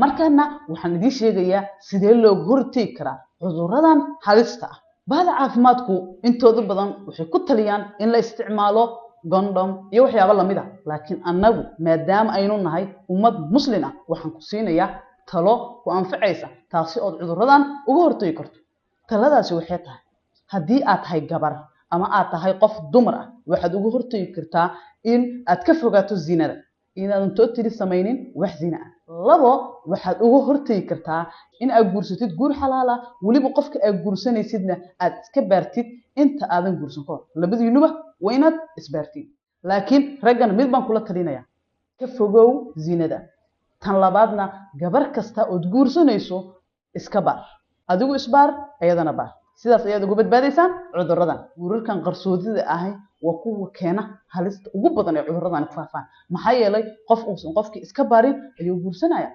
markaana waxaan idin sheegayaa sidee loo hortagi karaa cudurradan halista ah. bahda caafimaadku intooda badan waxay ku taliyaan in la isticmaalo gondom iyo waxyaabo lamid ah, laakiin annagu maadaama aynu nahay ummad muslim ah waxaan ku siinayaa talo ku anfacaysa taasi oo cudurradan uga hortagi karto. taladaasi waxay tahay haddii aad tahay gabar ama aad tahay qof dumar ah waxaad uga hortagi kartaa in aad ka fogaato zinada, inaadan tootiri samaynin wax zina ah. labo, waxaad uga hortagi kartaa in aad guursatid guur xalaal ah, weliba qofka aad guursanaysidna aad iska baartid inta aadan guursan ka hor. labadiinuba waa inaad isbaartid. laakiin raggan mid baan kula talinayaa, ka fogow zinada. tan labaadna gabar kasta ood guursanayso iska baar, adigu isbaar ayadana baar, sidaas ayaad uga badbaadaysaan cudurradan. guurarkan qarsoodida ahi waa kuwa keena halista ugu badan ee cudurradan ku faafaan, maxaa yeelay qof uusan qofkii iska baarin ayuu guursanaya.